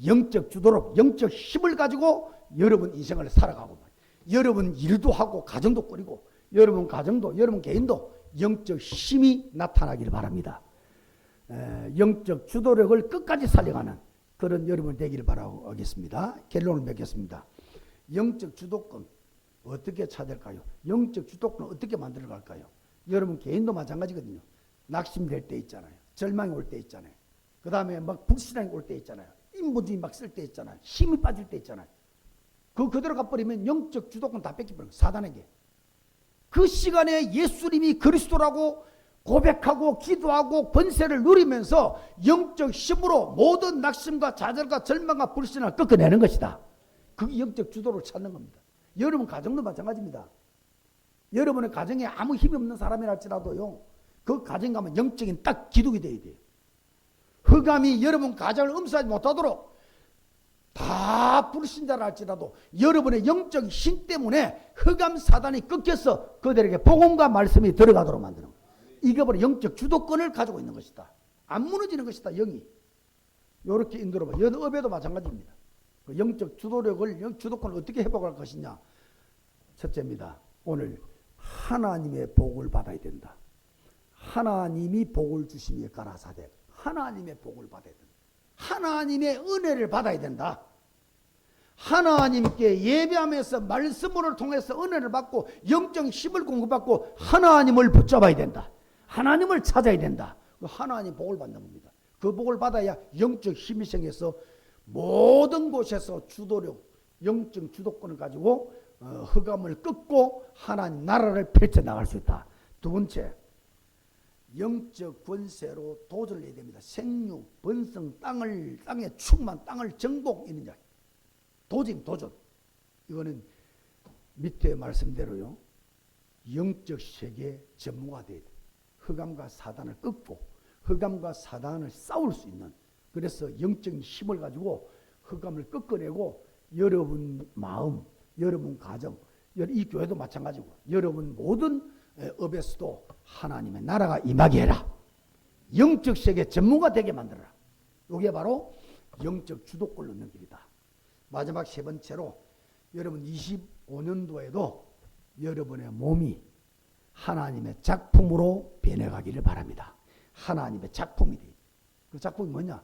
영적 주도력, 영적 힘을 가지고 여러분 인생을 살아가고 여러분 일도 하고 가정도 꾸리고 여러분 가정도 여러분 개인도 영적 힘이 나타나기를 바랍니다. 영적 주도력을 끝까지 살려가는 그런 여러분 되기를 바라겠습니다. 결론을 맺겠습니다. 영적 주도권 어떻게 찾을까요? 영적 주도권 어떻게 만들어갈까요? 여러분 개인도 마찬가지거든요. 낙심될 때 있잖아요. 절망이 올 때 있잖아요. 그 다음에 막 불신앙이 올 때 있잖아요. 인본주의 막 쓸 때 있잖아요. 힘이 빠질 때 있잖아요. 그대로 가버리면 영적 주도권 다 뺏겨버려요. 사단에게. 그 시간에 예수님이 그리스도라고 고백하고 기도하고 권세를 누리면서 영적 힘으로 모든 낙심과 좌절과 절망과 불신을 꺾어내는 것이다. 그게 영적 주도를 찾는 겁니다. 여러분 가정도 마찬가지입니다. 여러분의 가정에 아무 힘이 없는 사람이라 할지라도요. 그 가정 가면 영적인 딱 기둥이 돼야 돼요. 흑암이 여러분 가정을 음수하지 못하도록 다 불신자라 할지라도 여러분의 영적 힘 때문에 흑암 사단이 꺾여서 그들에게 복음과 말씀이 들어가도록 만드는 거예요. 이게 바로 영적 주도권을 가지고 있는 것이다. 안 무너지는 것이다. 영이. 이렇게 인도로 봐. 연업에도 마찬가지입니다. 그 영적 주도력을, 주도권을 어떻게 회복할 것이냐. 첫째입니다. 오늘 하나님의 복을 받아야 된다. 하나님이 복을 주시며 가라사대. 하나님의 복을 받아야 된다. 하나님의 은혜를 받아야 된다. 하나님께 예배하면서 말씀을 통해서 은혜를 받고 영적 힘을 공급받고 하나님을 붙잡아야 된다. 하나님을 찾아야 된다. 하나님 복을 받는 겁니다. 그 복을 받아야 영적 힘이 생겨서 모든 곳에서 주도력, 영적 주도권을 가지고 흑암을 끊고 하나님 나라를 펼쳐나갈 수 있다. 두 번째, 영적 권세로 도전을 해야 됩니다. 생육, 번성, 땅에 충만, 땅을 정복 이런 이야기. 도전. 이거는 밑에 말씀대로요. 영적 세계 전무가 돼야 돼. 흑암과 사단을 끊고 흑암과 사단을 싸울 수 있는, 그래서 영적인 힘을 가지고 흑암을 꺾어내고 여러분 마음, 여러분 가정, 이 교회도 마찬가지고 여러분 모든 업에서도 하나님의 나라가 임하게 해라. 영적 세계 전무가 되게 만들어라. 이게 바로 영적 주도권을 얻는 길이다. 마지막 세 번째로 여러분 25년도에도 여러분의 몸이 하나님의 작품으로 변해가기를 바랍니다. 하나님의 작품이 돼. 그 작품이 뭐냐?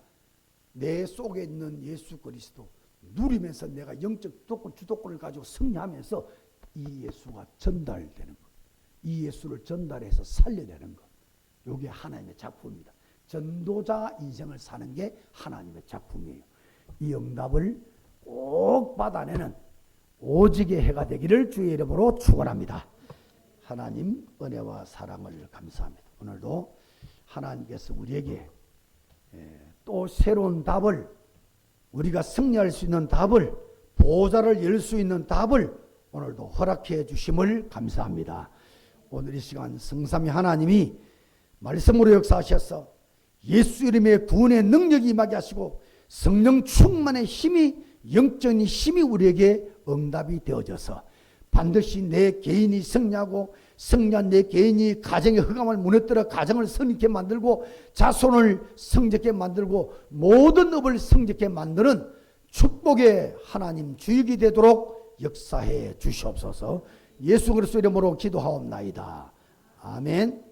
내 속에 있는 예수 그리스도 누리면서 내가 영적 주도권을 가지고 승리하면서 이 예수가 전달되는 것. 이 예수를 전달해서 살려내는 것. 이게 하나님의 작품입니다. 전도자 인생을 사는 게 하나님의 작품이에요. 이 응답을 꼭 받아내는 오직의 해가 되기를 주의 이름으로 축원합니다. 하나님 은혜와 사랑을 감사합니다. 오늘도 하나님께서 우리에게 또 새로운 답을, 우리가 승리할 수 있는 답을, 보좌를 열 수 있는 답을 오늘도 허락해 주심을 감사합니다. 오늘 이 시간 성삼위 하나님이 말씀으로 역사하셔서 예수 이름의 구원의 능력이 임하게 하시고 성령 충만의 힘이, 영적인 힘이 우리에게 응답이 되어져서 반드시 내 개인이 승리하고 승리한 내 개인이 가정의 흑암을 무너뜨려 가정을 선있게 만들고 자손을 성적게 만들고 모든 업을 성적게 만드는 축복의 하나님 주역이 되도록 역사해 주시옵소서. 예수 그리스도 이름으로 기도하옵나이다. 아멘.